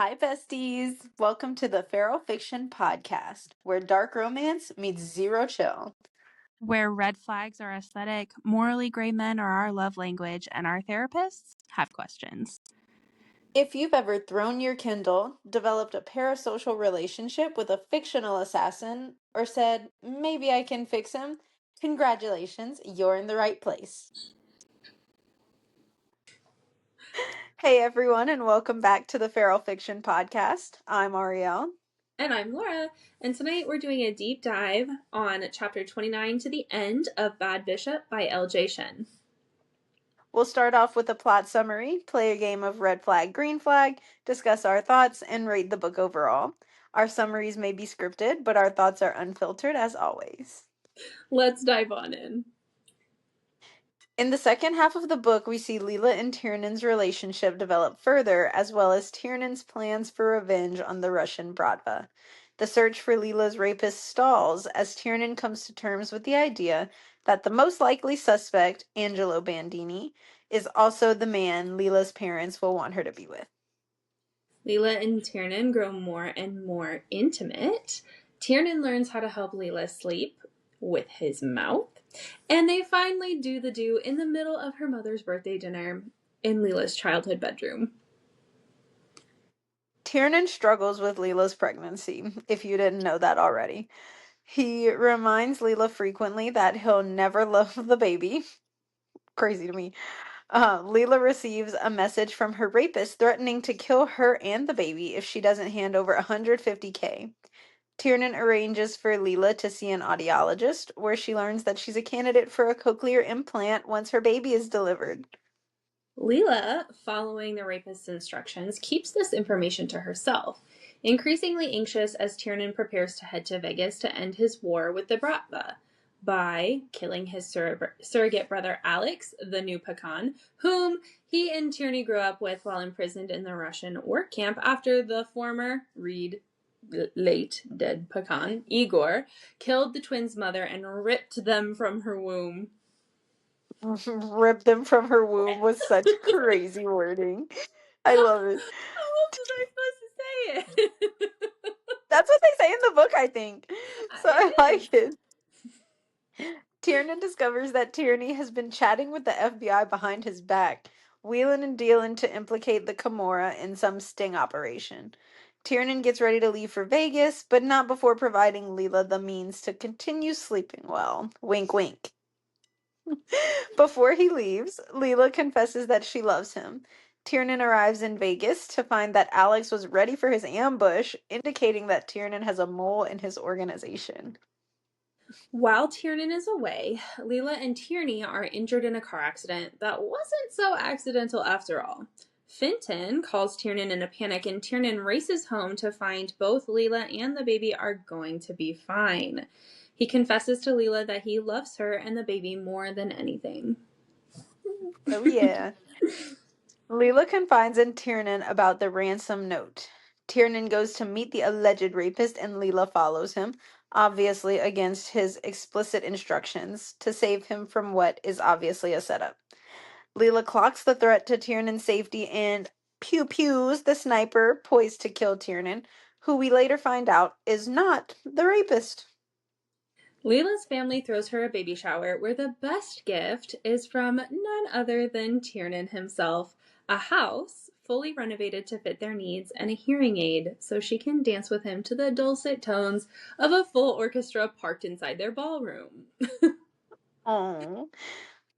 Hi, besties. Welcome to the Feral Fiction Podcast, where dark romance meets zero chill. Where red flags are aesthetic, morally gray men are our love language, and our therapists have questions. If you've ever thrown your Kindle, developed a parasocial relationship with a fictional assassin, or said, maybe I can fix him, congratulations, you're in the right place. Hey, everyone, and welcome back to the Feral Fiction Podcast. I'm Ariel. And I'm Laura, and tonight we're doing a deep dive on chapter 29 to the end of Bad Bishop by LJ Shen. We'll start off with a plot summary, play a game of red flag, green flag, discuss our thoughts, and rate the book overall. Our summaries may be scripted, but our thoughts are unfiltered as always. Let's dive on in. In the second half of the book, we see Leela and Tiernan's relationship develop further, as well as Tiernan's plans for revenge on the Russian Bratva. The search for Leela's rapist stalls as Tiernan comes to terms with the idea that the most likely suspect, Angelo Bandini, is also the man Leela's parents will want her to be with. Leela and Tiernan grow more and more intimate. Tiernan learns how to help Leela sleep with his mouth, and they finally do the do in the middle of her mother's birthday dinner in Leela's childhood bedroom. Tiernan struggles with Leela's pregnancy, if you didn't know that already. He reminds Leela frequently that he'll never love the baby. Crazy to me. Leela receives a message from her rapist threatening to kill her and the baby if she doesn't hand over $150K. Tiernan arranges for Leela to see an audiologist, where she learns that she's a candidate for a cochlear implant once her baby is delivered. Leela, following the rapist's instructions, keeps this information to herself, increasingly anxious as Tiernan prepares to head to Vegas to end his war with the Bratva by killing his surrogate brother Alex, the new Pecan, whom he and Tierney grew up with while imprisoned in the Russian work camp after the former, late dead Pecan, Igor, killed the twins' mother and ripped them from her womb. Rip them from her womb was such crazy wording. I love it. How else was I supposed to say it? That's what they say in the book, I think. So I like it. Tiernan discovers that Tierney has been chatting with the FBI behind his back, wheeling and dealing to implicate the Camorra in some sting operation. Tiernan gets ready to leave for Vegas, but not before providing Leela the means to continue sleeping well. Wink, wink. Before he leaves, Leela confesses that she loves him. Tiernan arrives in Vegas to find that Alex was ready for his ambush, indicating that Tiernan has a mole in his organization. While Tiernan is away, Leela and Tierney are injured in a car accident that wasn't so accidental after all. Fenton calls Tiernan in a panic, and Tiernan races home to find both Leela and the baby are going to be fine. He confesses to Leela that he loves her and the baby more than anything. Oh, yeah. Leela confides in Tiernan about the ransom note. Tiernan goes to meet the alleged rapist, and Leela follows him, obviously against his explicit instructions, to save him from what is obviously a setup. Leela clocks the threat to Tiernan's safety and pew-pews the sniper poised to kill Tiernan, who we later find out is not the rapist. Leela's family throws her a baby shower where the best gift is from none other than Tiernan himself, a house fully renovated to fit their needs and a hearing aid so she can dance with him to the dulcet tones of a full orchestra parked inside their ballroom. Aww.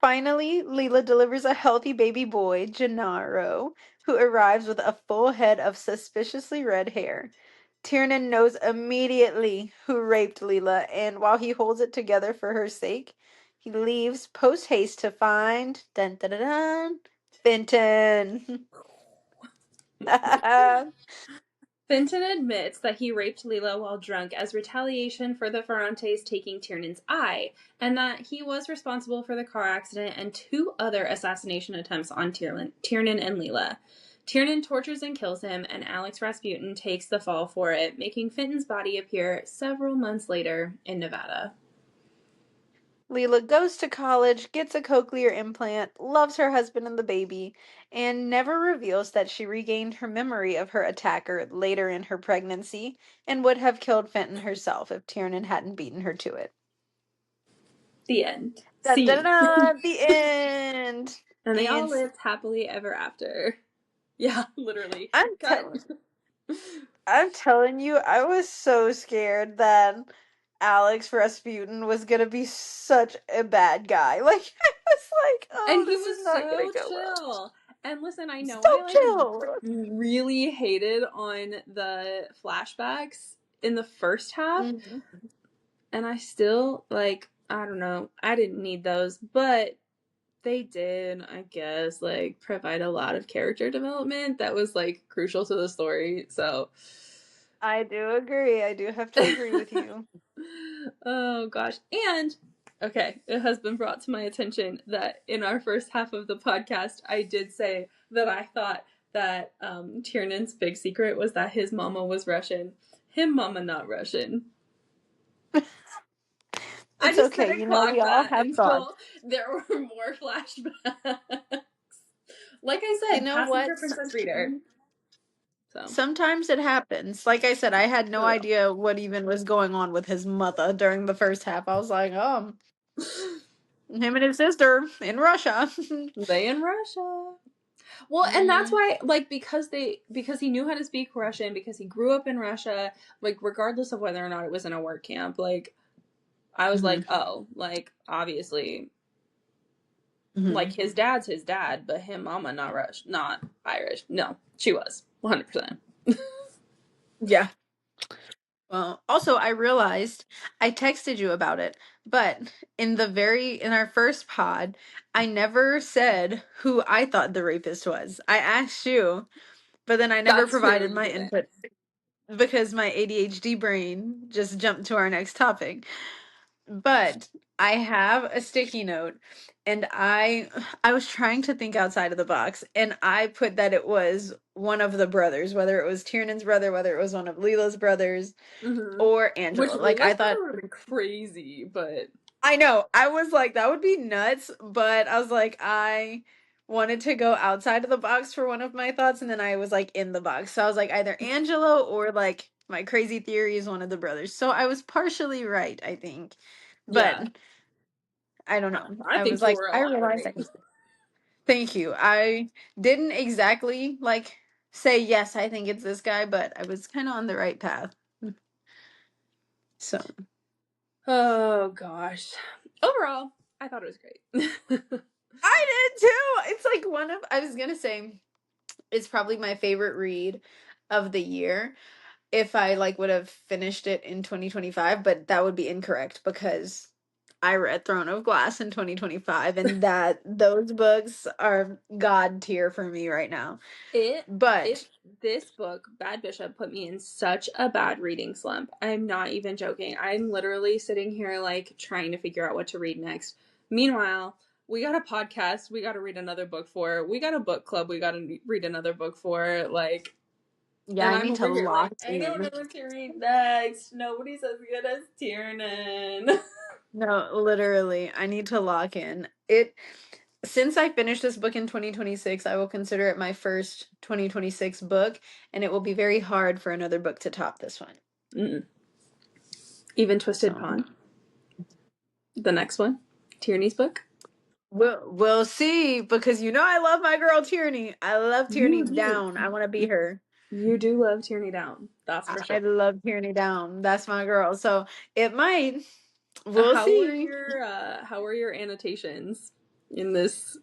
Finally, Leela delivers a healthy baby boy, Gennaro, who arrives with a full head of suspiciously red hair. Tiernan knows immediately who raped Leela, and while he holds it together for her sake, he leaves post haste to find dun, dun, dun, dun, Fenton. Fenton admits that he raped Leela while drunk as retaliation for the Ferrantes taking Tiernan's eye, and that he was responsible for the car accident and 2 other assassination attempts on Tiernan and Leela. Tiernan tortures and kills him, and Alex Rasputin takes the fall for it, making Fenton's body appear several months later in Nevada. Leela goes to college, gets a cochlear implant, loves her husband and the baby, and never reveals that she regained her memory of her attacker later in her pregnancy and would have killed Fenton herself if Tiernan hadn't beaten her to it. The end. Dun, dun, Scene. dun, dun, the end. And they all And lived happily ever after. Yeah, literally. I'm Cut. telling you, I was so scared that Alex Rasputin was gonna be such a bad guy. Like I was like, oh, And he this was is not gonna so go well. chill. And listen, I know So I like chill. really hated on the flashbacks in the first half, Mhm. and I still like, I don't know, I didn't need those, but they did, I guess, like provide a lot of character development that was like crucial to the story. So I do agree. I do have to agree with you. oh gosh. And okay, it has been brought to my attention that in our first half of the podcast, I did say that I thought that Tiernan's big secret was that his mama was Russian. Him mama not Russian. I It's just okay. didn't You know, we clock all that have thoughts. until there were more flashbacks. Like I You said, know what? passenger princess reader. So Sometimes it happens. Like I said, I had no idea what even was going on with his mother during the first half. I was like, him and his sister in Russia. they in Russia. Well, and that's Mhm. why, like, because he knew how to speak Russian, because he grew up in Russia, like, regardless of whether or not it was in a work camp, like, I was like, Mhm. oh, like, obviously, like, Mhm. his dad's his dad, but him mama not Irish. No, she was 100%. Yeah. Well, also I realized I texted you about it, but in our first pod, I never said who I thought the rapist was. I asked you, but then I never That's true, provided you my didn't. input because my ADHD brain just jumped to our next topic. But I have a sticky note and I was trying to think outside of the box and I put that it was one of the brothers, whether it was Tiernan's brother, whether it was one of Leela's brothers Mm-hmm. or Which Angela. Like I Leela's thought, brother would have been crazy, but I know, I was like that would be nuts, but I was like I wanted to go outside of the box for one of my thoughts and then I was like in the box. So I was like either Angela or like my crazy theory is one of the brothers. So I was partially right, I think. But yeah, I don't know. I I was think you like, were a I lot realized right. that. Thank you. I didn't exactly like say yes, I think it's this guy, but I was kind of on the right path. So Oh gosh. Overall, I thought it was great. I did too. It's like I was gonna say it's probably my favorite read of the year if I like would have finished it in 2025, but that would be incorrect because I read Throne of Glass in 2025 and that those books are god tier for me right now. It But it this book, Bad Bishop, put me in such a bad reading slump. I'm not even joking. I'm literally sitting here like trying to figure out what to read next. Meanwhile, we got a podcast we got to read another book for. We got a book club we got to read another book for. Like, yeah, and I I'm need to over here lock like, I don't know in. what to read next. Nobody's as good as Tiernan. No, literally, I need to lock in. It since I finished this book in 2026, I will consider it my first 2026 book, and it will be very hard for another book to top this one. Mm-mm. Even Twisted So Pond, the next one, Tierney's book. we'll see because you know I love my girl Tierney. I love Tierney You do. down. I want to be her. You do love Tierney down. That's for I sure. love Tierney down. That's my girl. So it might. We'll see. How were your annotations in this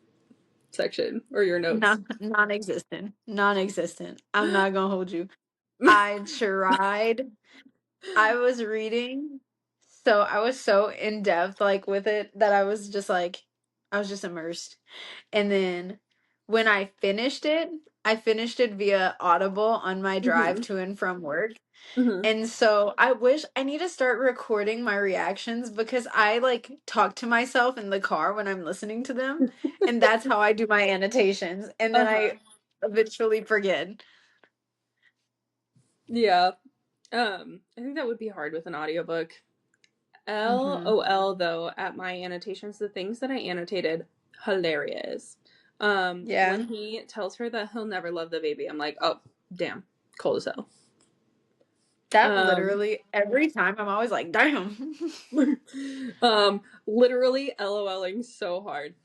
section or your notes? Non-existent. Non-existent. I'm not gonna hold you. I tried. I was reading, so I was so in depth like with it that I was just immersed. And then when I finished it via Audible on my drive Mm-hmm. to and from work. Mm-hmm. And so I need to start recording my reactions because I like talk to myself in the car when I'm listening to them, and that's how I do my annotations. And then Uh-huh. I eventually forget. Yeah. I think that would be hard with an audiobook. LOL though at my annotations, the things that I annotated, hilarious. Yeah. When he tells her that he'll never love the baby, I'm like, oh damn, cold as hell. That literally every time I'm always like, damn. Literally LOLing so hard.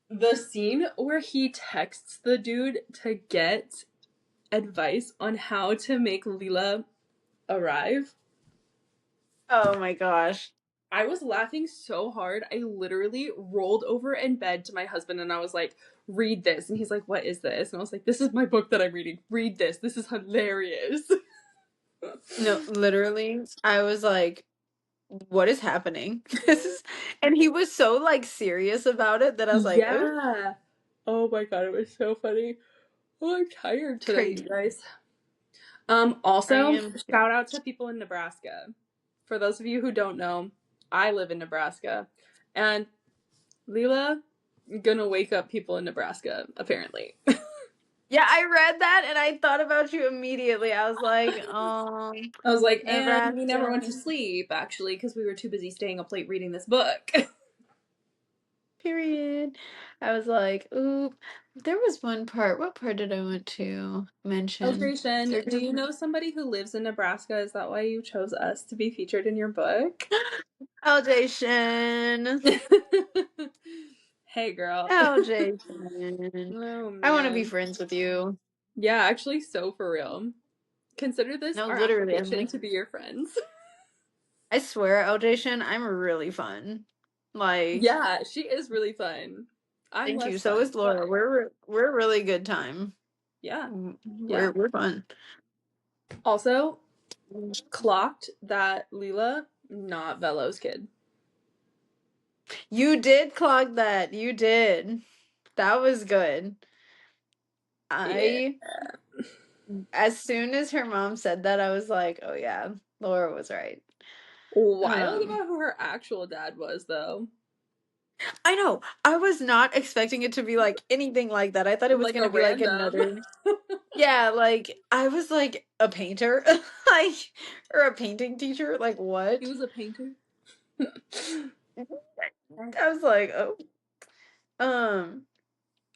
The scene where he texts the dude to get advice on how to make Leela arrive. Oh my gosh. I was laughing so hard, I literally rolled over in bed to my husband and I was like, read this. And he's like, what is this? And I was like, this is my book that I'm reading. Read this. This is hilarious. No, literally, I was like, what is happening? This is, and he was so like serious about it that I was like, oh, Yeah. Oh my god, it was so funny. Oh, I'm tired today, you crazy. guys. I Also, am too. shout out to people in Nebraska. For those of you who don't know, I live in Nebraska. And Leela gonna wake up people in Nebraska, apparently. Yeah, I read that and I thought about you immediately. I was like, I was like, and we never Nebraska. went to sleep, actually, because we were too busy staying up late reading this book. Period. I was like, ooh, there was one part. What part did I want to mention? LJ Shen, do you know somebody who lives in Nebraska? Is that why you chose us to be featured in your book? LJ Shen. Hey, girl. LJ Shen. Oh, I want to be man. friends with you. Yeah, actually, so for real. Consider this No, our literally, I'm application like, to be your friends. I swear, LJ Shen, I'm really fun. Like, Yeah, she is really fun. I'm thank you. less So fun, is Laura. but We're a really good time. yeah, yeah. We're fun. Also, clocked that Leela, not Velo's kid. You did clock that. You did. That was good. Yeah. As soon as her mom said that, I was like, oh yeah, Laura was right. Wild about who her actual dad was, though. I know. I was not expecting it to be like anything like that. I thought it was Like gonna a be like random. another. Yeah, like I was like a painter, like or a painting teacher. Like what? He was a painter. I was like, oh. Um.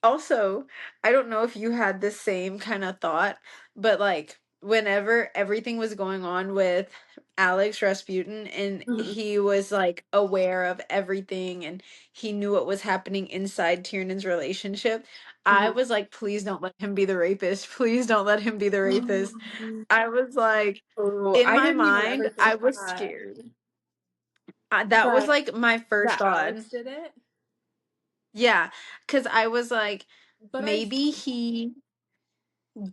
Also, I don't know if you had the same kind of thought, but like whenever everything was going on with Alex Rasputin and he was like aware of everything and he knew what was happening inside Tiernan's relationship, I was like, please don't let him be the rapist. Please don't let him be the rapist. I was like, Oh, in I my didn't even ever mind, I think was that scared. That was like my first that thought. Alex did it. Yeah, because I was like, But I maybe he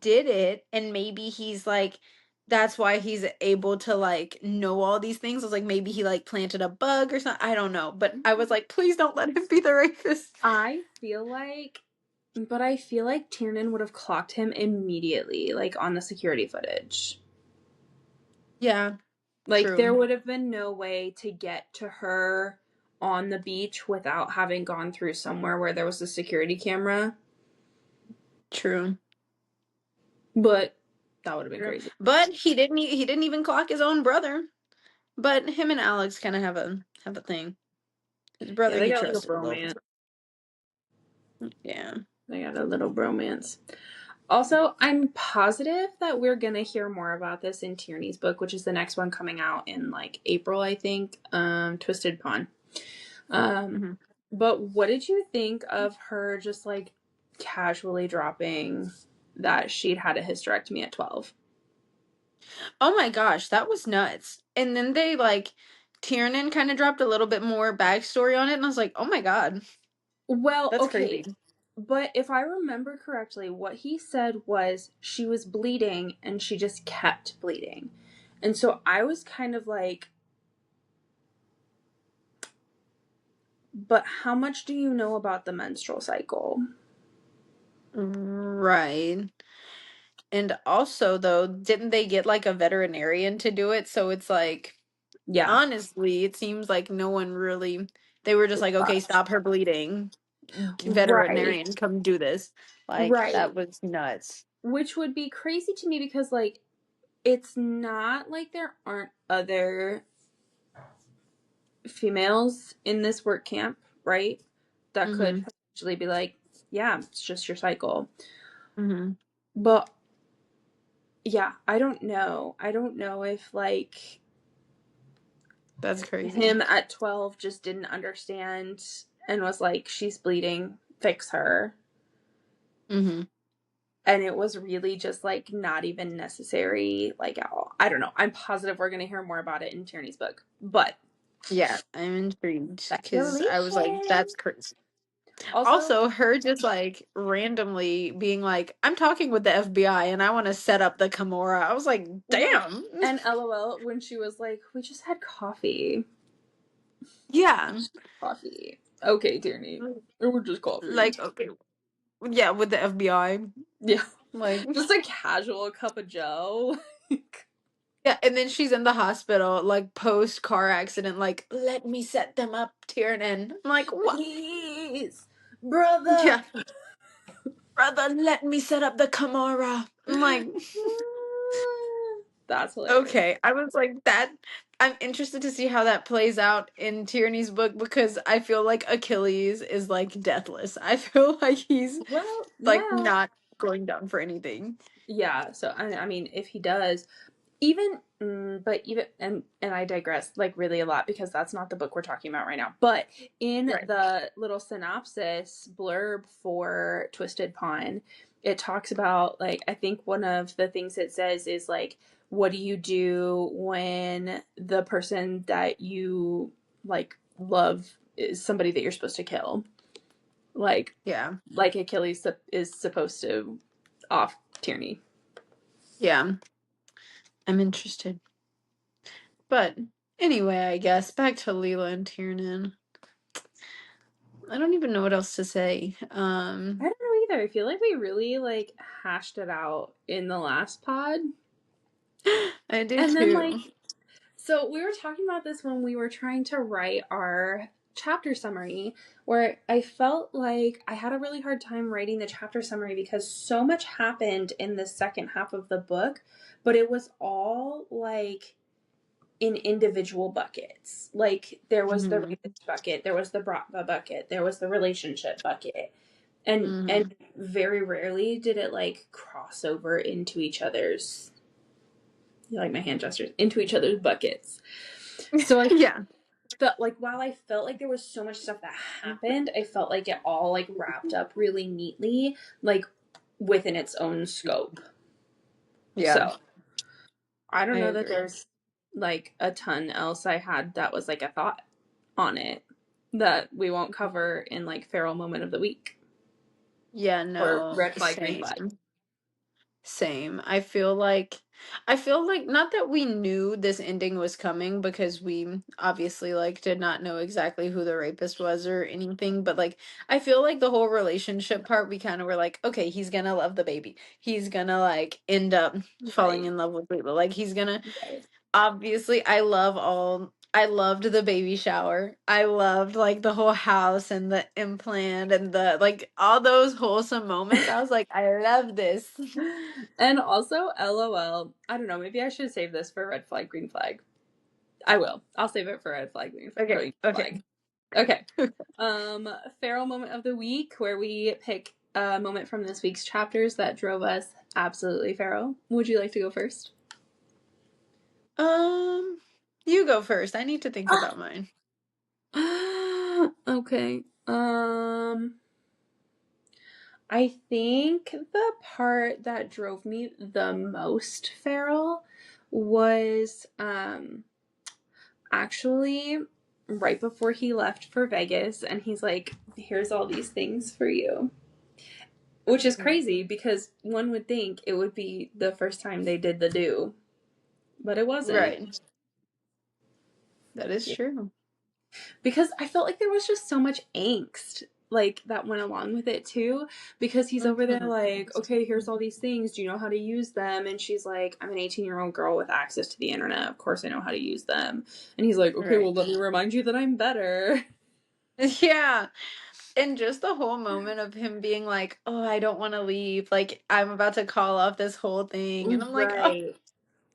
did it and maybe he's like that's why he's able to like know all these things. I was like maybe he like planted a bug or something. I don't know. But I was like, please don't let him be the rapist. I feel like Tiernan would have clocked him immediately, like on the security footage. Yeah. Like there True. would have been no way to get to her on the beach without having gone through somewhere where there was a security camera. True. But that would have been True. crazy. But he didn't even clock his own brother. But him and Alex kind of have a thing. His Yeah, brother they he got like a trusted a little bromance. bit. Yeah. They got a little bromance. Also, I'm positive that we're gonna hear more about this in Tierney's book, which is the next one coming out in like April, I think. Twisted Pawn. Mm-hmm. But what did you think of her just like casually dropping that she'd had a hysterectomy at 12? Oh my gosh, that was nuts. And then they like Tiernan kind of dropped a little bit more backstory on it, and I was like, oh my god, Well, that's okay. crazy. But if I remember correctly, what he said was she was bleeding and she just kept bleeding. And so I was kind of like, but how much do you know about the menstrual cycle? Right. And also though, didn't they get like a veterinarian to do it? So it's like Yeah. honestly, it seems like no one really they were just like, okay, stop her bleeding. Right. Veterinarian, come do this. Like Right. that was nuts. Which would be crazy to me because, like, it's not like there aren't other females in this work camp, right? That could Mm-hmm. potentially be like, yeah, it's just your cycle. Mm-hmm. But yeah, I don't know. I don't know if like That's crazy. him at 12 just didn't understand and was like, she's bleeding, fix her. Mm-hmm. And it was really just like not even necessary, like at all. I don't know. I'm positive we're going to hear more about it in Tierney's book. But Yeah, I'm intrigued because I was like, speculation. that's crazy. Also, Also, her just like randomly being like, I'm talking with the FBI and I want to set up the Kimura. I was like, well, damn. and LOL when she was like, we just had coffee. Yeah. Coffee. Okay, Tierney. It was just coffee. Like, okay. Yeah, with the FBI. Yeah. Like, Just a casual cup of joe. yeah, and then she's in the hospital, like post car accident, like, let me set them up, Tiernan. I'm like, what? Please, brother. Yeah, brother, let me set up the Kimura. I'm like, That's hilarious. okay. I was like, that. I'm interested to see how that plays out in Tierney's book because I feel like Achilles is like deathless. I feel like he's Well, like yeah. not going down for anything. Yeah, so I mean, if he does, even but even and I digress like really a lot because that's not the book we're talking about right now. But in Right. the little synopsis blurb for Twisted Pawn, it talks about like I think one of the things it says is like what do you do when the person that you like love is somebody that you're supposed to kill? Yeah. Like Achilles is supposed to off Tierney. Yeah. I'm interested. But anyway, I guess back to Leela and Tiernan. I don't even know what else to say. I don't know either. I feel like we really like hashed it out in the last pod. I do And then too. like so we were talking about this when we were trying to write our chapter summary where I felt like I had a really hard time writing the chapter summary because so much happened in the second half of the book, but it was all like in individual buckets. Like there was the Mhm. rapist bucket, there was the Bratva bucket, there was the relationship bucket. And Mhm. very rarely did it like cross over into each other's, you like my hand gestures, into each other's buckets. So I Yeah. felt like while I felt like there was so much stuff that happened, I felt like it all like wrapped up really neatly, like within its own scope. Yeah. So I I don't know that agree. there's like a ton else I had that was like a thought on it that we won't cover in like feral moment of the week Yeah, or no. red flag, green flag. Same. Same. I feel like not that we knew this ending was coming because we obviously like did not know exactly who the rapist was or anything, but like I feel like the whole relationship part we kind of were like, okay, he's gonna love the baby. He's gonna like end up falling Right. in love with Leela. Like he's gonna Right. obviously I loved the baby shower. I loved like the whole house and the implant and the like all those wholesome moments. I was like, I love this. And also, LOL. I don't know. Maybe I should save this for red flag, green flag. I will. I'll save it for red flag, Okay, green okay. flag. Okay. Feral moment of the week, where we pick a moment from this week's chapters that drove us absolutely feral. Would you like to go first? Um, you go first. I need to think about mine. Okay. I think the part that drove me the most feral was actually right before he left for Vegas and he's like, here's all these things for you. Which is crazy because one would think it would be the first time they did the do, but it wasn't. Right. That is true. Because I felt like there was just so much angst like that went along with it too, because he's over there Mhm. like, okay, here's all these things, do you know how to use them? And she's like, I'm an 18-year-old girl with access to the internet, of course I know how to use them. And he's like, okay, well Right. let me remind you that I'm better. Yeah. And just the whole moment of him being like, "Oh, I don't want to leave. Like, I'm about to call off this whole thing." And I'm like, "Oh, Right.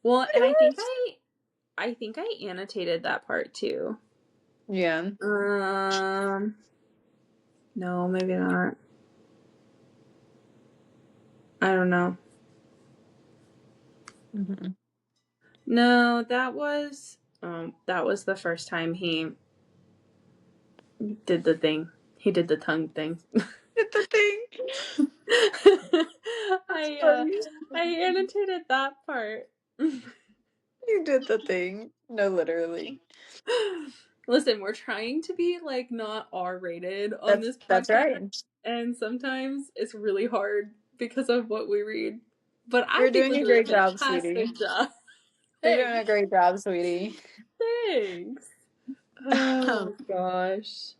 Well, and it hurts." I think I annotated that part too. Yeah. No, maybe not. I don't know. Mm-hmm. No, that was the first time he did the thing. He did the tongue thing. Did the thing. That's I funny. I annotated that part. You did the thing. No, literally. Listen, we're trying to be like not R-rated on this That's podcast, right. and sometimes it's really hard because of what we read. But I You're think doing we're a doing a great job, sweetie. fantastic job. You're doing a Thanks. great job, sweetie. Thanks. Oh gosh.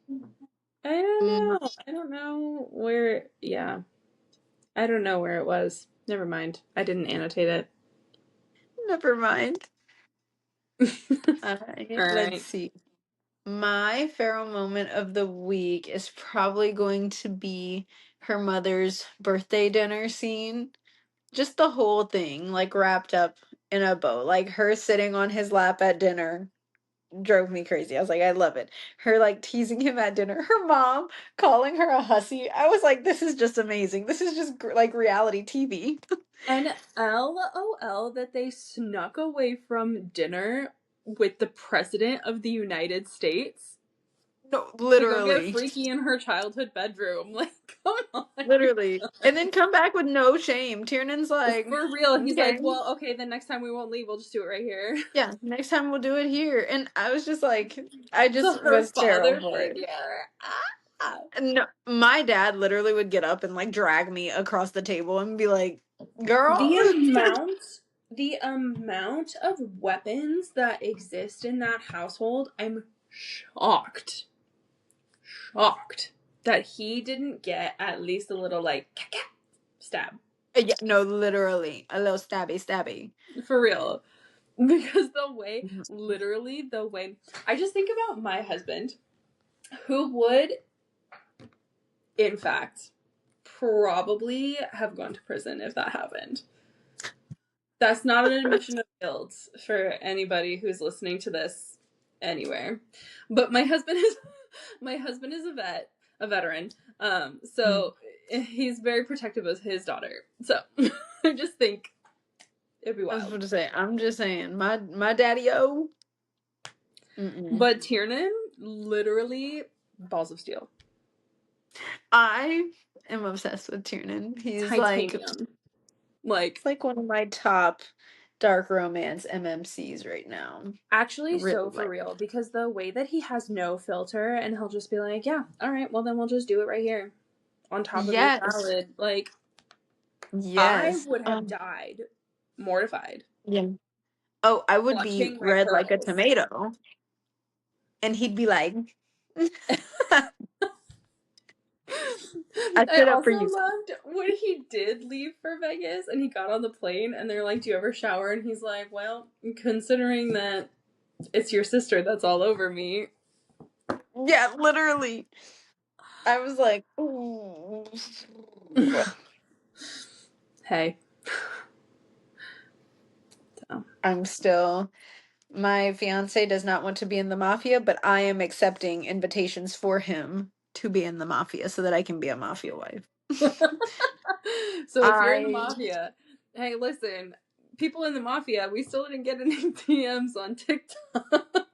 I don't Mm, know. I don't know where. Yeah. I don't know where it was. Never mind. I didn't annotate it. never mind. All Let's right. see. My feral moment of the week is probably going to be her mother's birthday dinner scene. Just the whole thing, like wrapped up in a bow. Like her sitting on his lap at dinner drove me crazy. I was like, I love it. Her like teasing him at dinner. Her mom calling her a hussy. I was like, this is just amazing. This is just like reality TV. And LOL that they snuck away from dinner with the President of the United States No, to go get literally. freaky in her childhood bedroom. Like, come on. Literally. And then come back with no shame. Tiernan's like, For real. He's okay. like, well, okay, the next time we won't leave. We'll just do it right here. Yeah, next time we'll do it here. And I was just like, I So just her was feral father for it. figure. Ah. No, my dad literally would get up and like drag me across the table and be like, girl. The amount of weapons that exist in that household, I'm shocked. Shocked that he didn't get at least a little like stab. Yeah, no, literally. A little stabby stabby. For real. Because literally the way I just think about my husband, who would in fact probably have gone to prison if that happened. That's not an admission of guilt for anybody who's listening to this anywhere. But my husband is a veteran. So he's very protective of his daughter. So I just think it'd be I was wild. about to say, I'm just saying, my daddy-o. But Tiernan, literally balls of steel. I am obsessed with Tiernan. He's Titanium. Like, it's like one of my top dark romance MMCs right now. actually, Really so for like real, because the way that he has no filter and he'll just be like, yeah, all right, well, then we'll just do it right here on top of your yes. salad. Like, I Yes. would have died mortified, Yeah. Oh, I would be clutching my red like a pearls. tomato. And he'd be like, I I stood up for also you. loved when he did leave for Vegas and he got on the plane and they're like, do you ever shower? And he's like, well, considering that it's your sister that's all over me. Yeah, literally. I was like, ooh. Hey. So. I'm still, my fiance does not want to be in the mafia, but I am accepting invitations for him to be in the mafia so that I can be a mafia wife. So if you're in the I mafia, hey, listen, people in the mafia, we still didn't get any DMs on TikTok.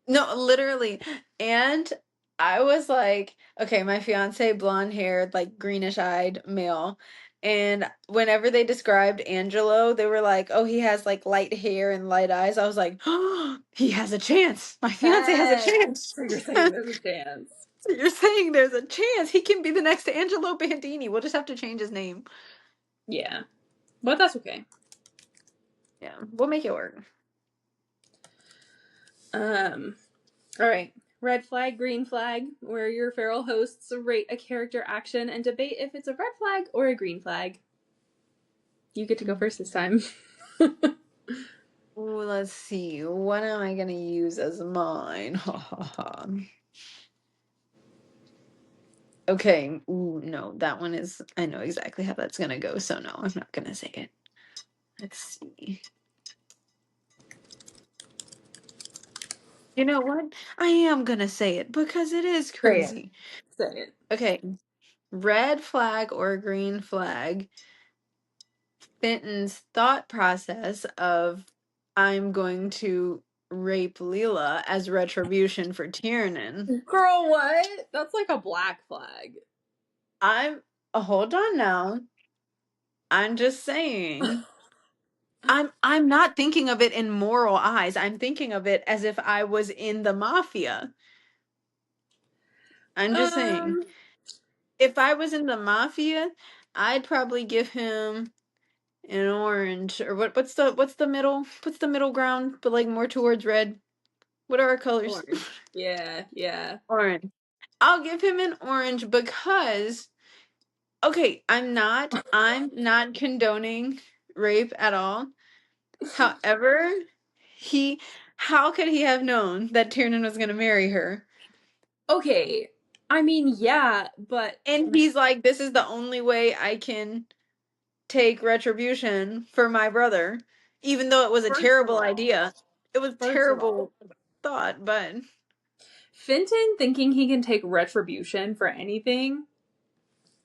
No, literally. And I was like, okay, my fiance, blonde haired, like greenish eyed male. And whenever they described Angelo, they were like, oh, he has like light hair and light eyes. I was like, oh, he has a chance. My fiance has a Hey, chance. so you're saying there's a chance? So you're saying there's a chance he can be the next Angelo Bandini. We'll just have to change his name. Yeah, but that's okay. Yeah, we'll make it work. All right. Red flag, green flag, where your feral hosts rate a character action and debate if it's a red flag or a green flag. You get to go first this time. Ooh, let's see. What am I gonna use as mine? Ha ha ha. Okay. Ooh, no, that one is. I know exactly how that's gonna go, so no, I'm not gonna say it. Let's see. You know what? I am gonna say it because it is Say it. crazy. Say it. Okay, red flag or green flag. Fenton's thought process of I'm going to rape Leela as retribution for Tiernan. Girl, what? That's like a black flag. I'm hold on now. I'm just saying. I'm not thinking of it in moral eyes. I'm thinking of it as if I was in the mafia. I'm just saying. Um, If I was in the mafia, I'd probably give him an orange or what's the middle ground but like more towards red. What are our colors? orange. Yeah, yeah. Orange. I'll give him an orange because okay, I'm not condoning rape at all. However, he how could he have known that Tiernan was going to marry her? Okay. I mean, yeah, but And he's like, this is the only way I can take retribution for my brother, even though it was a first of terrible all, idea. It was first of all, terrible thought, but Fenton thinking he can take retribution for anything.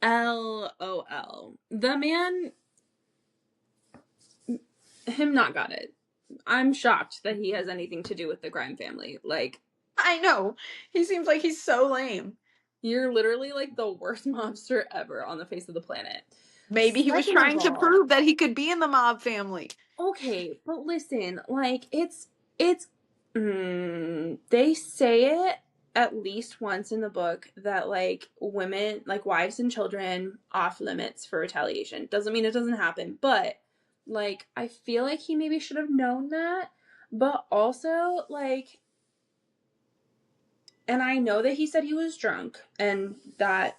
LOL. The man, him not got it. I'm shocked that he has anything to do with the Grime family. Like, I know. He seems like he's so lame. you're literally like the worst mobster ever on the face of the planet. Maybe he was Second of trying to all, prove that he could be in the mob family. okay, but listen, like it's they say it at least once in the book that like women, like wives and children, off limits for retaliation. Doesn't mean it doesn't happen, but like I feel like he maybe should have known that, but also like, and I know that he said he was drunk and that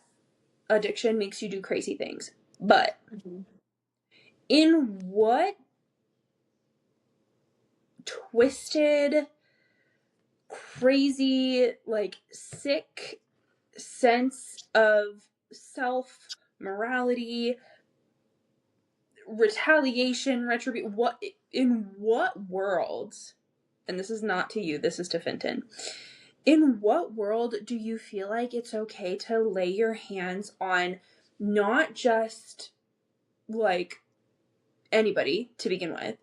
addiction makes you do crazy things, but in what twisted, crazy, like sick sense of self morality, retaliation, retribution, what in what world, and this is not to you, this is to Fenton, in what world do you feel like it's okay to lay your hands on not just like anybody to begin with,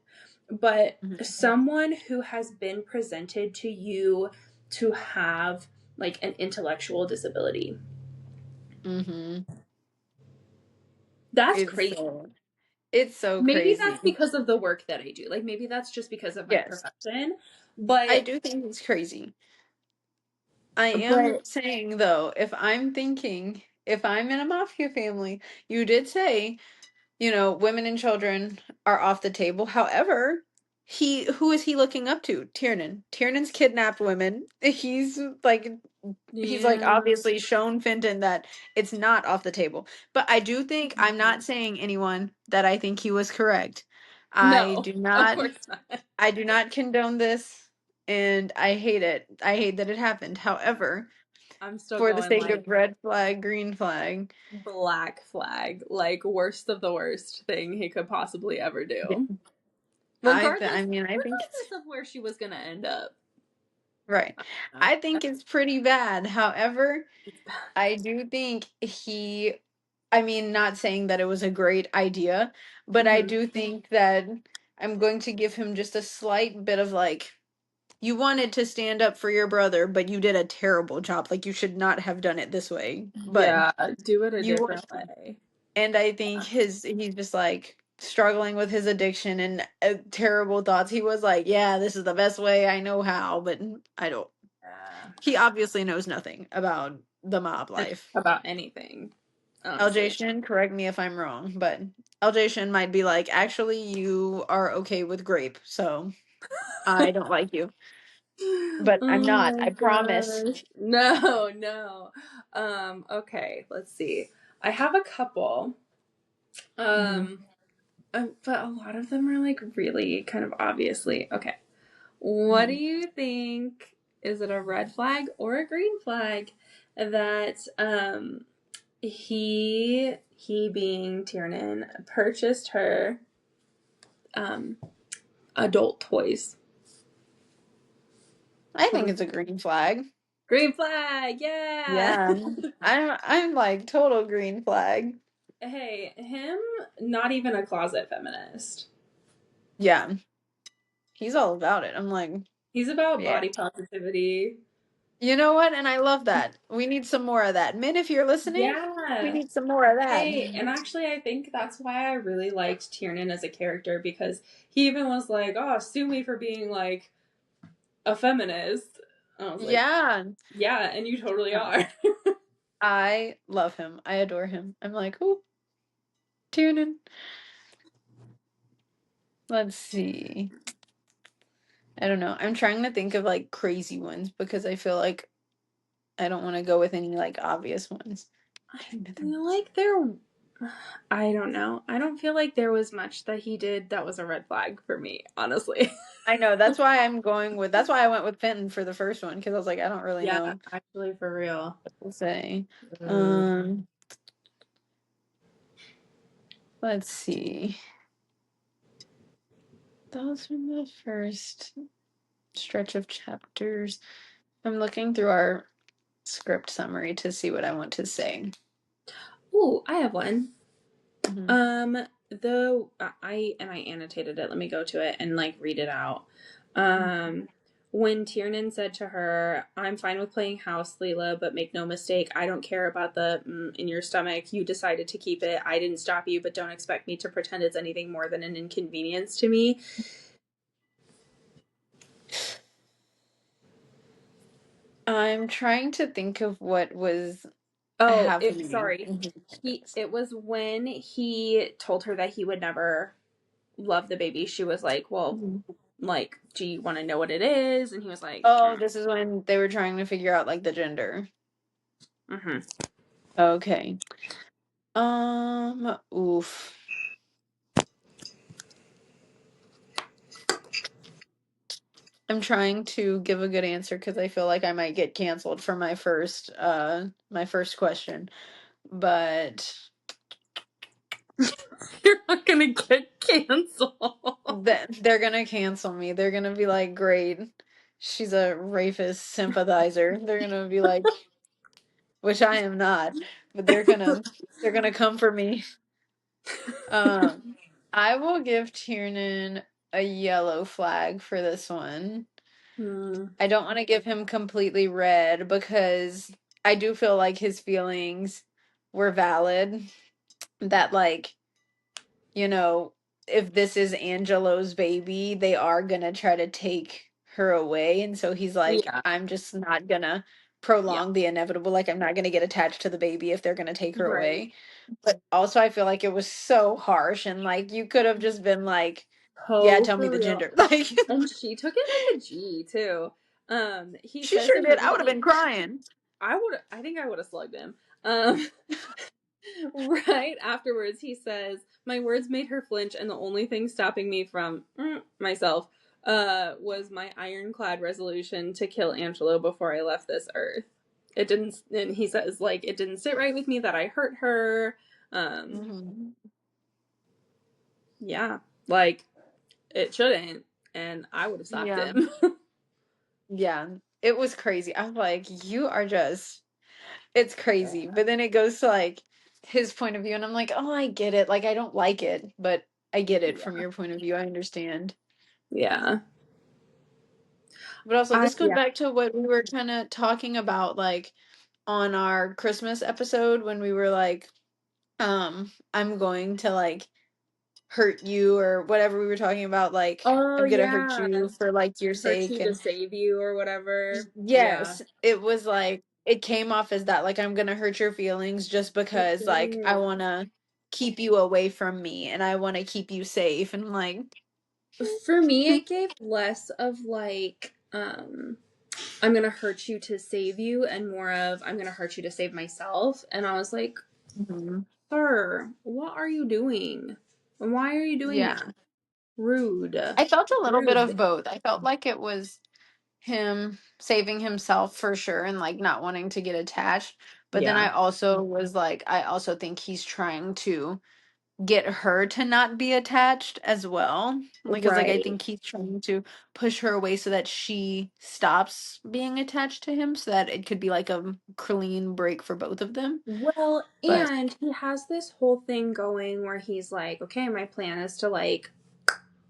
but someone who has been presented to you to have like an intellectual disability? Mm-hmm. That's It's crazy. so it's so Maybe crazy. that's because of the work that I do. Like maybe that's just because of my Yes, profession. I But do think it's crazy. I am but saying though, if I'm in a mafia family, you did say, women and children are off the table. However, who is he looking up to? Tiernan. Tiernan's kidnapped women. He's like yeah. obviously shown Fenton that it's not off the table. But I do think I'm not saying anyone that I think he was correct. I No, do of not course not. I do not condone this and I hate it. I hate that it happened. However, I'm still for the going sake like of red flag, green flag. black flag, like worst of the worst thing he could possibly ever do. Regardless, I think it's regardless of where she was gonna end up. right. Uh, I think it's pretty bad. However, I do think not saying that it was a great idea, but I mhm. do think that I'm going to give him just a slight bit of like, you wanted to stand up for your brother, but you did a terrible job. Like, you should not have done it this way. But Yeah, do it a you different were, way. and I think he's just like struggling with his addiction and terrible thoughts. He was like, yeah, this is the best way I know how, but I don't. Yeah. He obviously knows nothing about the mob life. About anything, LJ honestly. Shen, correct me if I'm wrong, but LJ Shen might be like, actually, you are okay with grape, so I don't like you. But I'm Oh not, my I promise. gosh. No, no. Okay, let's see. I have a couple. Hmm. Um, but a lot of them are like really kind of obviously. Okay. What do Hmm. you think? Is it a red flag or a green flag that he being Tiernan purchased her um adult toys? I think it's a green flag. Green flag, yeah. Yeah. I'm like total green flag. Hey, him, not even a closet feminist. Yeah. He's all about it. I'm like, He's about yeah. body positivity. You know what? And I love that. We need some more of that. Men, if you're listening, we Yeah. need some more of that. Hey, and actually, I think that's why I really liked Tiernan as a character, because he even was like, "Oh, sue me for being like a feminist." And I was like, Yeah. "Yeah, and you totally No. are." I love him. I adore him. I'm like, ooh, Tiernan. Let's see. I don't know. I'm trying to think of like crazy ones because I feel like I don't want to go with any like obvious ones. I feel like there. I don't know. I don't feel like there was much that he did that was a red flag for me, honestly. I know. That's why that's why I went with Fenton for the first one because I was like, I don't really Yeah, know actually, for real. what to say. Mm. Let's see. Those were the first stretch of chapters. I'm looking through our script summary to see what I want to say. Ooh, I have one. Mhm. The I annotated it. Let me go to it and like read it out. When Tiernan said to her, "I'm fine with playing house, Leela, but make no mistake, I don't care about the in your stomach. You decided to keep it. I didn't stop you, but don't expect me to pretend it's anything more than an inconvenience to me." I'm trying to think of what was Oh, happening. sorry. It was when he told her that he would never love the baby. She was like, "Well, Mhm. like, do you want to know what it is?" And he was like, Oh, this is when they were trying to figure out like the gender. mm-hmm. Okay. Oof. I'm trying to give a good answer because I feel like I might get canceled for my first question. But You're not gonna get canceled. they're gonna cancel me. They're gonna be like, great, she's a rapist sympathizer. They're gonna be like, which I am not, but they're gonna come for me. Um, I will give Tiernan a yellow flag for this one. Hmm. I don't want to give him completely red because I do feel like his feelings were valid. That, like, you know, if this is Angelo's baby, they are gonna try to take her away. And so he's like, Yeah. I'm just not gonna Yeah. prolong the inevitable. Like, I'm not gonna get attached to the baby if they're gonna take her Right. away. But also, I feel like it was so harsh, and like, you could have just been like, yeah, Oh, tell me for the real. gender. Like, And she took it like a G too. He she says sure in did. the I would have beginning, been crying. I think I would have slugged him. Um, right afterwards, he says, "My words made her flinch, and the only thing stopping me from myself was my ironclad resolution to kill Angelo before I left this earth. It didn't," and he says, like, "It didn't sit right with me that I hurt her." Um, Hmm. yeah, like it shouldn't, and I would have stopped Yeah. him. Yeah. It was crazy. I was like, you are just, it's crazy. But then it goes to like his point of view, and I'm like, oh, I get it. Like, I don't like it, but I get it from Yeah, your point of view. I understand. yeah, But also, I this goes yeah. back to what we were kind of talking about, like on our Christmas episode when we were like, I'm going to like hurt you or whatever we were talking about, like, Oh I'm gonna hurt yeah, you for like your hurt sake. you to And save you or whatever. Yeah, yes, it was like it came off as that, like, I'm gonna hurt your feelings just it because like I did. wanna keep you away from me and I wanna keep you safe. And I'm like, For me, it gave less of like, I'm gonna hurt you to save you, and more of I'm gonna hurt you to save myself. And I was like, mhm. sir, what are you doing? Why are you doing Yeah. that? Rude. I felt a little bit Rude. of both. I felt like it was him saving himself for sure and like not wanting to get attached. But then Yeah. I also was like, I also think he's trying to get her to not be attached as well. Like, because like I Right. think he's trying to push her away so that she stops being attached to him, so that it could be like a clean break for both of them. Well, But and he has this whole thing going where he's like, okay, my plan is to like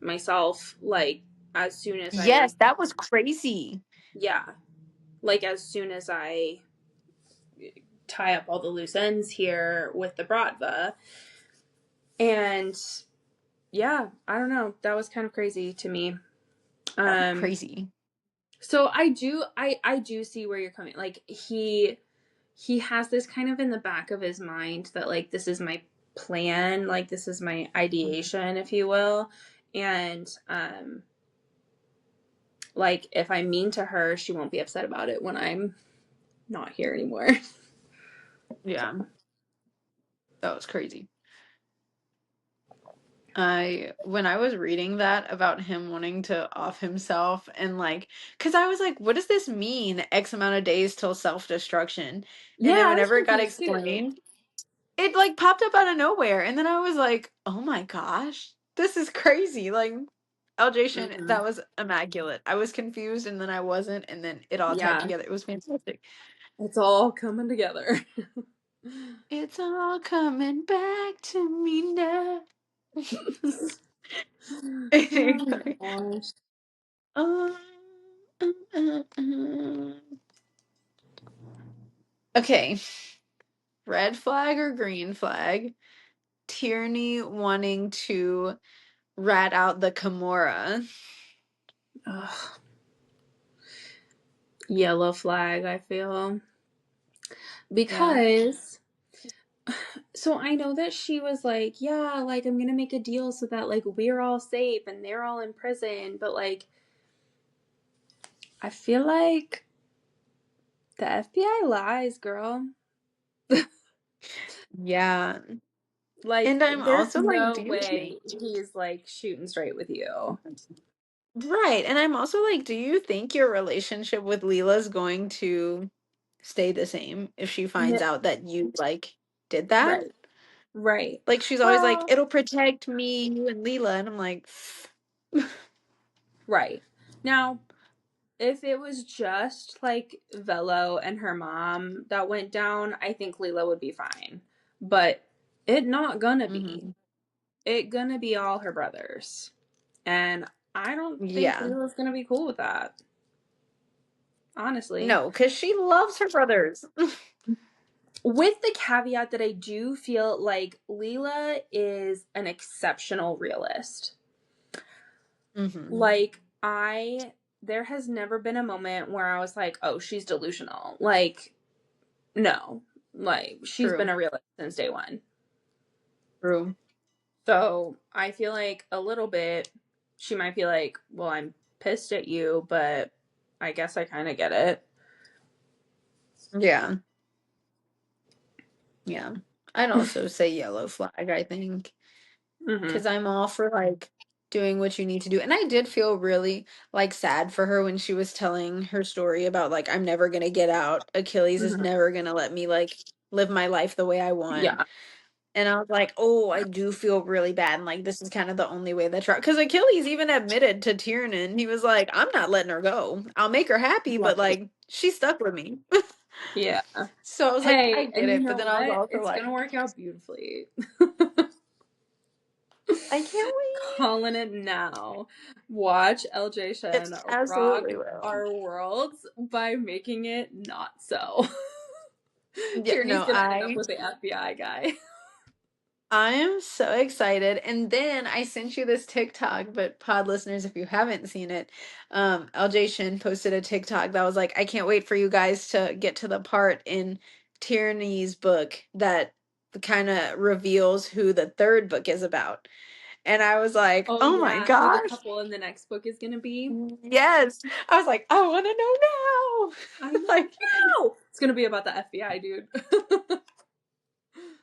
myself, like, as soon as I, yes, that was crazy. yeah, like, as soon as I tie up all the loose ends here with the Bratva. And yeah, I don't know. That was kind of crazy to me. That was Um, crazy. so I do see where you're coming. Like, he has this kind of in the back of his mind that like this is my plan, like this is my ideation, if you will. And like if I'm mean to her, she won't be upset about it when I'm not here anymore. Yeah, that was crazy. When I was reading that about him wanting to off himself and like, because I was like, what does this mean? X amount of days till self-destruction. And Yeah, then I was whenever it got confused too. explained, it like popped up out of nowhere. And then I was like, oh my gosh, this is crazy. Like, LJ Shen, Hmm. that was immaculate. I was confused and then I wasn't, and then it all tied Yeah, together. It was fantastic. it's all coming together. It's all coming back to me now. Oh my Anyway. gosh. Um, um, um, um. Okay, red flag or green flag? Tierney wanting to rat out the Kimura. Ugh. Yellow flag, I feel. Yeah. Because so I know that she was like, yeah, like I'm gonna make a deal so that like we're all safe and they're all in prison, but like I feel like the FBI lies, girl. Yeah. Like And I'm there's also like, no do you way think? he's like shooting straight with you. Right. And I'm also like, do you think your relationship with Leela's going to stay the same if she finds N- out that you like did that? Right. Right. Like she's always like, Well, it'll protect me, you and Leela, and I'm like, right. Now, if it was just like Velo and her mom that went down, I think Leela would be fine. But it not gonna be. hmm It gonna be all her brothers. And I don't think yeah. Leela's gonna be cool with that. Honestly. No, because she loves her brothers. With the caveat that I do feel like Leela is an exceptional realist. hmm Like, there has never been a moment where I was like, oh, she's delusional. Like, no. Like, she's been True. a realist since day one. True. So I feel like a little bit, she might be like, well, I'm pissed at you, but I guess I kind of get it. Yeah. Yeah. I'd also say yellow flag, I think. Hmm. Because I'm all for like doing what you need to do. And I did feel really like sad for her when she was telling her story about like, I'm never gonna get out. Achilles is Hmm. never gonna let me like live my life the way I want. Yeah. And I was like, oh, I do feel really bad. And like, this is kind of the only way that because Achilles even admitted to Tiernan, he was like, I'm not letting her go. I'll make her happy, but Right. like, she's stuck with me. Yeah. So I was like, I Hey, get and you it. But know then I was what? also It's like, gonna work out beautifully. I can't wait. Calling it now. Watch LJ It Shen rock absolutely will. our worlds by making it not so. Yeah, Tierney's no, gonna end up with the FBI guy. I am so excited. And then I sent you this TikTok, but pod listeners, if you haven't seen it, LJ Shin posted a TikTok that was like, I can't wait for you guys to get to the part in Tierney's book that kind of reveals who the third book is about. And I was like, Oh oh my yeah, who the gosh. couple in the next book is gonna be? Yes. I was like, I want to I know now. know. Like, It's gonna be about the FBI, dude.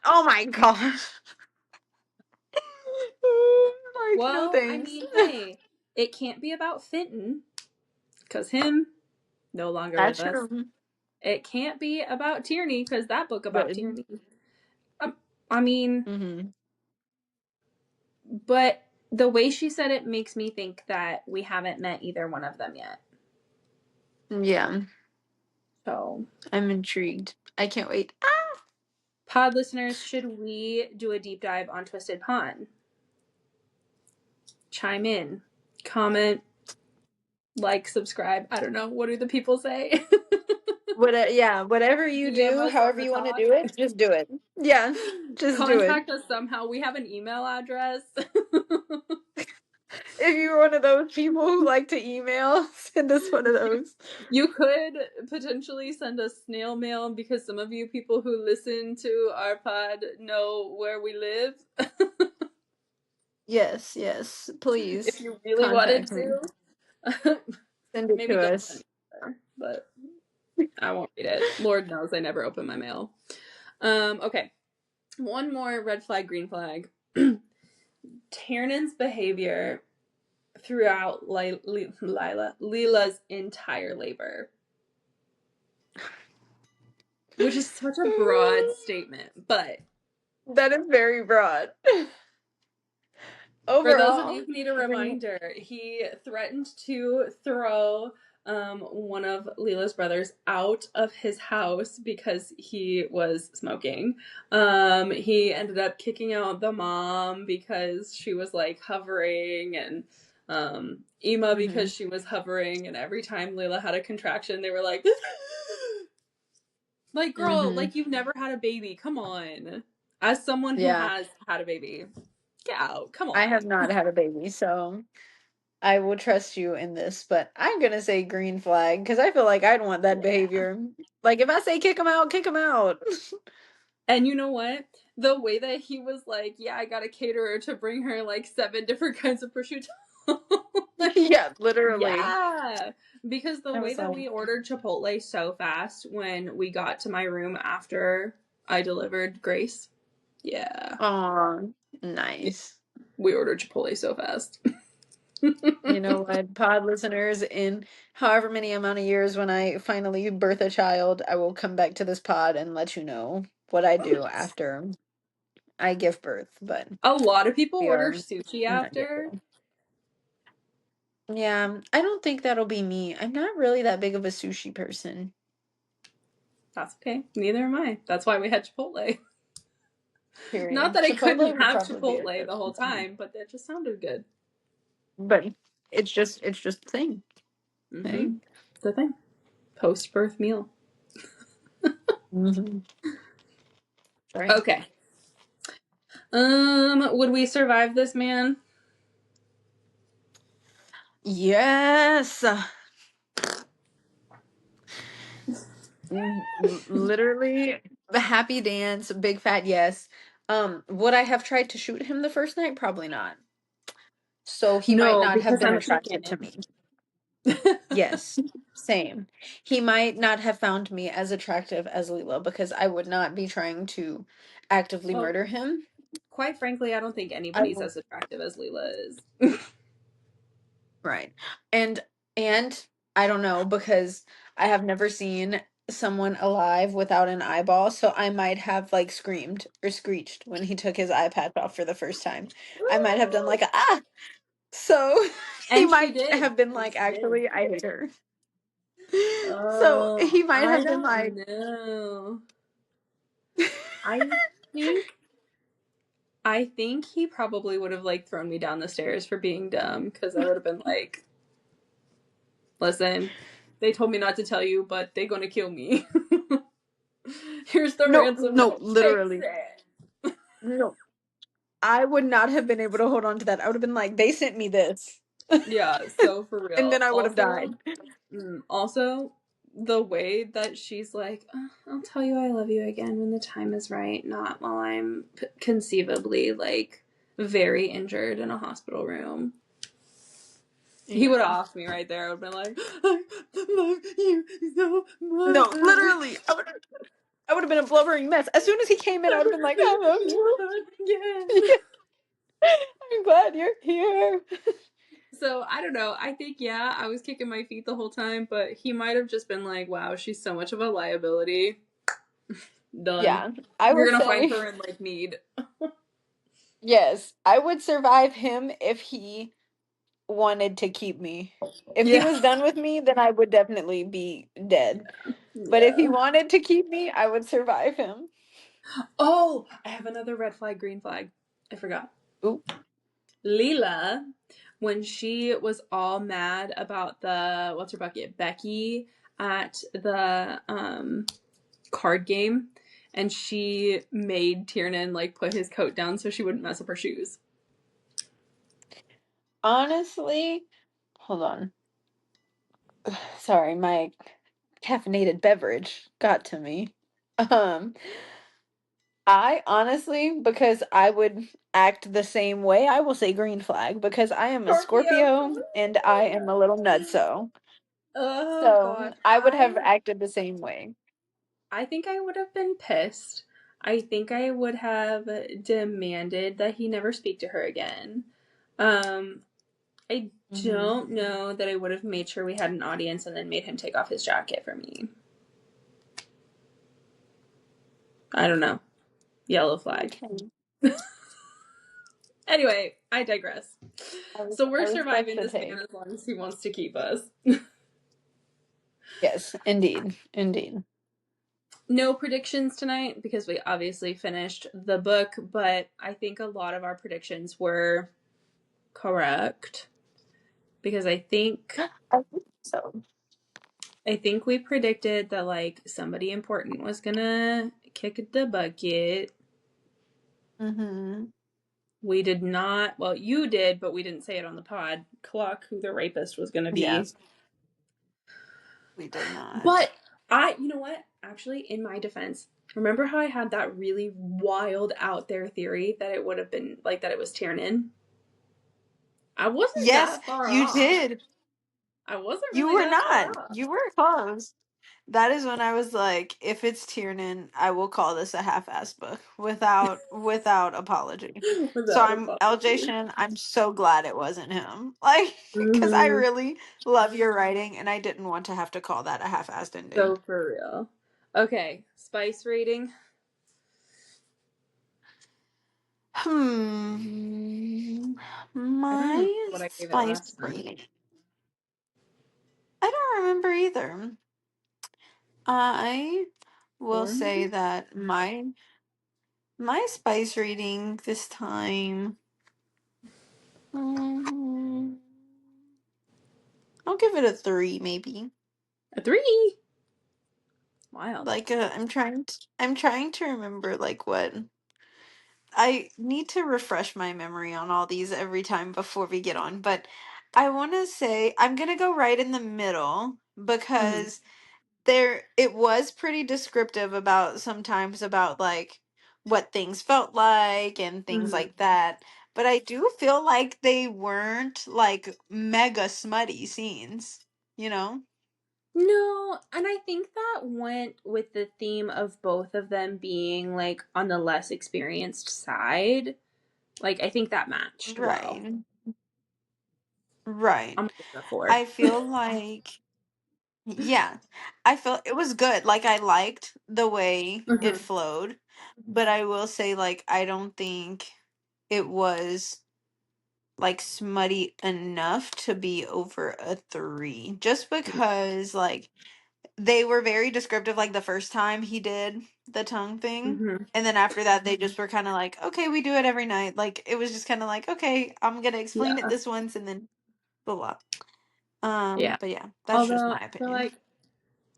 oh my gosh. Like, no Well, I thanks. mean, hey, it can't be about Fenton, because him no longer with That's us. true. It can't be about Tierney, because that book about Good. Tierney. Um, I mean, hmm But the way she said it makes me think that we haven't met either one of them yet. Yeah. So I'm intrigued. I can't wait. pod listeners, should we do a deep dive on Twisted Pond? Chime in, comment, like, subscribe. I don't know. What do the people say? Whatever you DM do, us on however the you want to talk. do it, just do it. Yeah, just do it. Contact us somehow. We have an email address. If you're one of those people who like to email, send us one of those. You could potentially send us snail mail because some of you people who listen to our pod know where we live. Yes, please If you really wanted contact me. to. Send it Maybe to don't us. send it, but I won't read it. Lord knows I never open my mail. Okay. One more red flag, green flag. Tiernan's behavior throughout Leela's entire labor. Which is such a broad statement, but that is very broad. For those of Overall, you who need a reminder, he threatened to throw one of Leela's brothers out of his house because he was smoking. He ended up kicking out the mom because she was like hovering, and Ema because she was hovering, and every time Leela had a contraction, they were like, like, girl, like, you've never had a baby. Come on. As someone who has had a baby, get out. Come on. I have not had a baby, so I will trust you in this, but I'm gonna say green flag because I feel like I'd want that behavior. Like if I say kick him out, kick him out. And you know what? The way that he was like, yeah, I got a caterer to bring her like 7 different kinds of prosciutto. Yeah, literally. Yeah. Because the I way was that like- we ordered Chipotle so fast when we got to my room after I delivered Grace. Yeah. Aw, nice. We ordered Chipotle so fast. You know what, pod listeners, in however many amount of years when I finally birth a child, I will come back to this pod and let you know what I do after I give birth. But A lot of people we order are sushi not yet after. there. Yeah, I don't think that'll be me. I'm not really that big of a sushi person. That's okay. Neither am I. That's why we had Chipotle. Period. Not that I Chipotle couldn't would have probably be a Chipotle good the whole one. time, but that just sounded good. But it's just a thing. Hey. It's the thing. Post-birth meal. Sorry. Okay. Would we survive this man? Yes. Literally, the happy dance, big fat yes. Would I have tried to shoot him the first night? Probably not. So he might No, not have because been I'm attracted to chicken. me. Yes, same. He might not have found me as attractive as Leela because I would not be trying to actively Well, murder him. quite frankly, I don't think I anybody's would, as attractive as Leela is. right. And I don't know because I have never seen someone alive without an eyeball, so I might have like screamed or screeched when he took his eye patch off for the first time. I might have done like a, ah. So he And she might did. have been And like, she did. actually, I hate her. So Oh, he might I have been like, don't know. I think he probably would have like thrown me down the stairs for being dumb, because I would have been like, listen, they told me not to tell you, but they're gonna kill me. Here's the ransom no, note. Takes literally, it. no. I would not have been able to hold on to that. I would have been like, they sent me this. Yeah, so for And then real. I would have died. Also, the way that she's like, I'll tell you I love you again when the time is right, not while I'm conceivably like very injured in a hospital room. He would have offed me right there. I would have been like, I love you so much. No, literally, I would have been a blubbering mess. As soon as he came in, I would have been like, I love you. Again. I'm glad you're here. So, I don't know. I think, yeah, I was kicking my feet the whole time, but he might have just been like, wow, she's so much of a liability. Done. Yeah, I You're would gonna find say, her in, like, need. Yes, I would survive him if he wanted to keep me. If he Yeah. was done with me, then I would definitely be dead. But if he Yeah. wanted to keep me, I would survive him. Oh, I have another red flag, green flag. I forgot. Ooh. Leela, when she was all mad about the what's her bucket, Becky at the card game, and she made Tiernan like put his coat down so she wouldn't mess up her shoes. Honestly, hold on. Sorry, my caffeinated beverage got to me. Um, I honestly, because I would act the same way, I will say green flag because I am a Scorpio. Scorpio and I am a little nutso. Oh So God, I would have acted the same way. I think I would have been pissed. I think I would have demanded that he never speak to her again. Um, I Mm-hmm. don't know that I would have made sure we had an audience and then made him take off his jacket for me. I don't know. Yellow flag. Okay. Anyway, I digress. So I we're respect surviving the this man take. as long as he wants to keep us. Yes, indeed. Indeed. No predictions tonight because we obviously finished the book, but I think a lot of our predictions were correct because I think so. I think we predicted that like somebody important was gonna kick the bucket. Mm-hmm. We did not, well, you did, but we didn't say it on the pod. Clock who the rapist was gonna be. Yes, we did not. But you know what? Actually, in my defense, remember how I had that really wild out there theory that it would have been like that it was Tiernan? I wasn't Yes, that far you off. did. I wasn't You really were that far not. off. You were close. That is when I was like, if it's Tiernan, I will call this a half-ass book without apology. So Without I'm LJ apology. Shen. I'm so glad it wasn't him. Like, because I Mm-hmm. really love your writing, and I didn't want to have to call that a half-assed ending. So for real. Okay, spice rating. I don't remember My what I gave it spice last time. rating. I don't remember either. I will 4 say maybe? that my spice rating this time. mm, I'll give it a 3, maybe. A 3. Wild. Like I'm trying to remember like what I need to refresh my memory on all these every time before we get on, but I want to say I'm gonna go right in the middle Mm-hmm. because there it was pretty descriptive about sometimes about like what things felt like and things Mm-hmm. like that. But I do feel like they weren't like mega smutty scenes, you know? No, and I think that went with the theme of both of them being like on the less experienced side. Like I think that matched well. Right. Right. I'm gonna give it a 4. I feel like yeah. I felt it was good. Like I liked the way it Mm-hmm. flowed, but I will say like I don't think it was like smutty enough to be over a 3 just because like they were very descriptive like the first time he did the tongue thing, Mm-hmm. and then after that they just were kind of like, okay, we do it every night. Like it was just kind of like, okay, I'm gonna explain it Yeah. this once and then blah blah. Yeah. But yeah, that's just Although my I feel opinion. like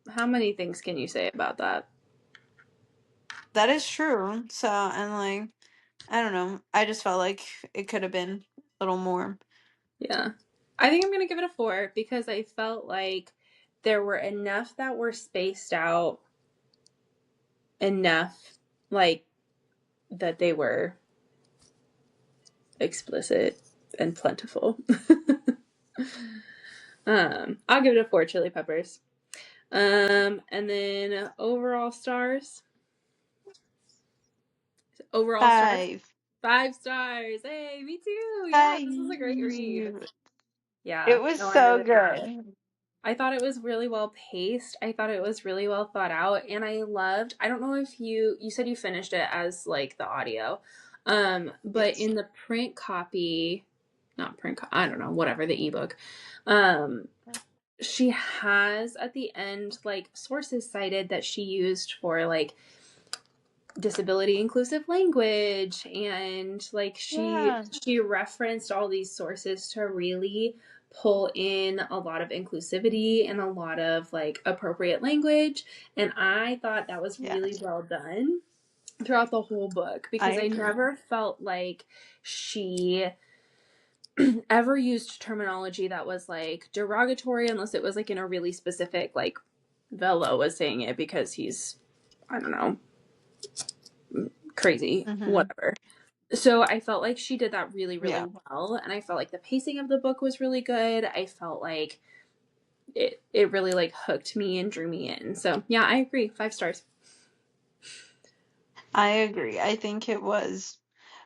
how many things can you say about that? That is true. So and like I don't know, I just felt like it could have been a little more. Yeah. I think I'm gonna give it a 4 because I felt like there were enough that were spaced out enough like that they were explicit and plentiful. I'll give it a 4 chili peppers. And then overall stars. Overall stars. 5. 5 stars. Hey, me too. Yeah, this was a great read. 5. Yeah, It was no, I so really liked it. good. I thought it was really well paced. I thought it was really well thought out, and I don't know if you said you finished it as like the audio. But Yes. in the print copy, I don't know, whatever, the ebook, she has at the end like sources cited that she used for like disability inclusive language, and like Yeah. she referenced all these sources to really pull in a lot of inclusivity and a lot of like appropriate language, and I thought that was Yeah. really well done throughout the whole book, I because I agree. never felt like she ever used terminology that was like derogatory, unless it was like in a really specific, like Velo was saying it because he's, I don't know, crazy, Mm-hmm. whatever. So I felt like she did that really, really Yeah. well, and I felt like the pacing of the book was really good. I felt like it really like hooked me and drew me in. So yeah, I agree. 5 stars. I agree. I think it was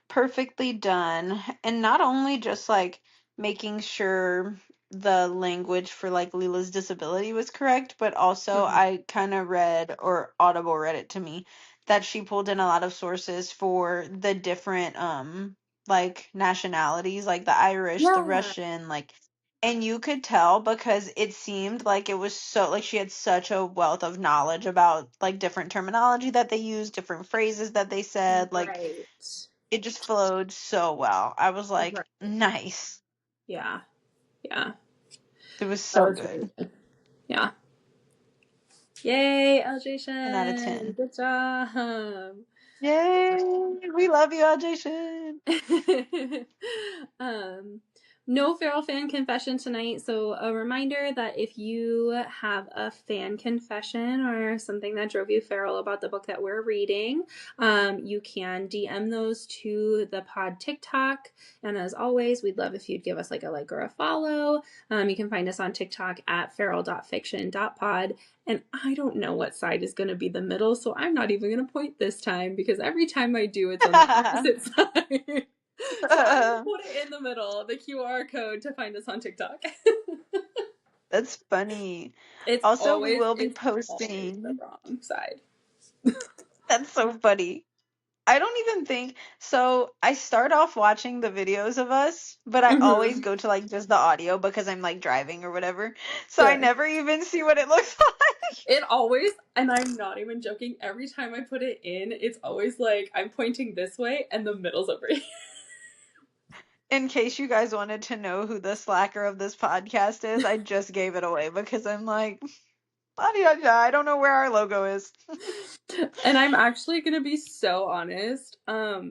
perfectly done. And not only just like making sure the language for like Leela's disability was correct, but also Mhm. I kind of read, or Audible read it to me, that she pulled in a lot of sources for the different like nationalities, like the Irish, the Yeah. Russian, like, and you could tell because it seemed like it was so like she had such a wealth of knowledge about like different terminology that they used, different phrases that they said, like Right. it just flowed so well. I was like, Right. nice. Yeah. Yeah. It was That so was really good. good. Yeah. Yay, LJ 10 out of Shen. 10. Good job. Yay! We love you, LJ Shen. um, no feral fan confession tonight. So a reminder that if you have a fan confession or something that drove you feral about the book that we're reading, you can DM those to the pod TikTok. And as always, we'd love if you'd give us like a like or a follow. You can find us on TikTok at feral.fiction.pod. And I don't know what side is going to be the middle, so I'm not even going to point this time because every time I do, it's on the opposite side. So I'm going to put it in the middle, the QR code to find us on TikTok. That's funny. It's Also, we always, will be it's always the posting. wrong side. That's so funny. I don't even think so. I start off watching the videos of us, but I always Mm-hmm. go to like just the audio because I'm like driving or whatever. So I Fair. never even see what it looks like. It always, and I'm not even joking, every time I put it in, it's always like I'm pointing this way and the middle's over here. In case you guys wanted to know who the slacker of this podcast is, I just gave it away because I'm like, I don't know where our logo is. And I'm actually gonna be so honest.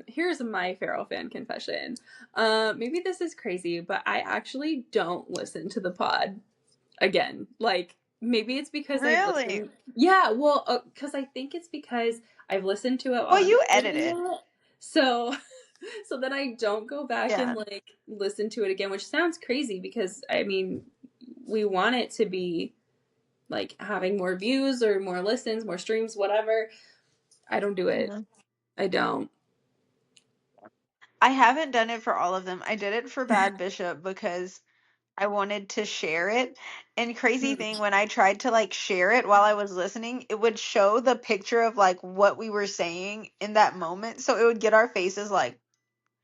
Here's my feral fan confession. Maybe this is crazy, but I actually don't listen to the pod again. Like, maybe it's because I've Really? listened. Yeah, well, because I think it's because I've listened to it while Well, I'm you edit editing it. it. So, so then I don't go back and Yeah. like listen to it again, which sounds crazy because I mean, we want it to be like having more views or more listens, more streams, whatever. I don't do it. Mhm. I don't. I haven't done it for all of them. I did it for Bad Bishop because I wanted to share it. And crazy thing, when I tried to like share it while I was listening, it would show the picture of like what we were saying in that moment. So it would get our faces like,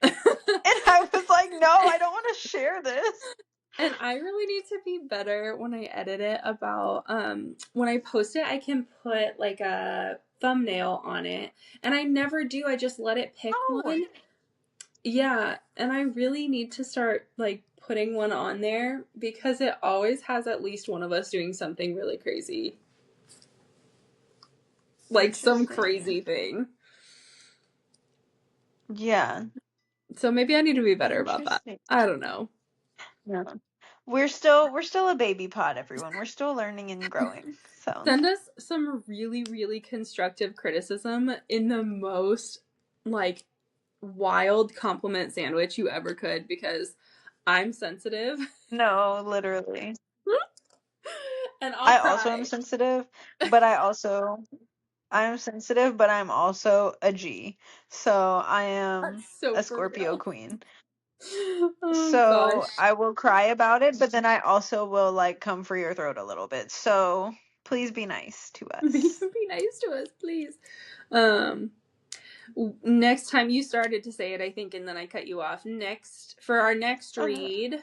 and I was like, no, I don't want to share this. And I really need to be better when I edit it about when I post it I can put like a thumbnail on it. And I never do. I just let it pick Oh, one. Yeah, and I really need to start like putting one on there because it always has at least one of us doing something really crazy. Like some interesting. crazy thing. Yeah, So maybe I need to be better about that. interesting. I don't know. Yeah. We're still a baby pod, everyone. We're still learning and growing. So Send us some really, really constructive criticism in the most like wild compliment sandwich you ever could because I'm sensitive no, literally. and I'll I also am cry. sensitive, but I'm sensitive, but I'm also a G. So I am That's so a for Scorpio real. queen. Oh So gosh. I will cry about it, but then I also will like come for your throat a little bit. So please be nice to Be, us. be nice to us, please. Um, Next time you started to say it, I think, and then I cut you off. Next, for our next read,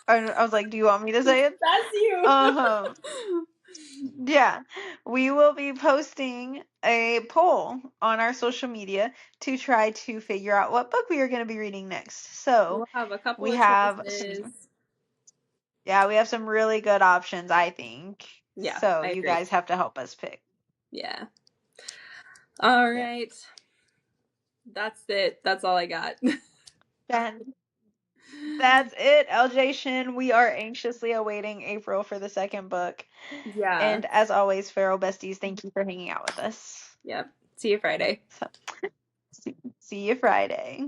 I was like, do you want me to say it? that's you. Yeah, we will be posting a poll on our social media to try to figure out what book we are going to be reading next. So We'll have a couple we of have choices. we have some really good options, I think. Yeah, So I you agree. guys have to help us pick. Yeah. All Yeah. right. That's it. That's all I got. Then that's it, LJ Shen. We are anxiously awaiting April for the second book. Yeah. And as always, Feral Besties, thank you for hanging out with us. Yep. See you Friday. So, see you Friday.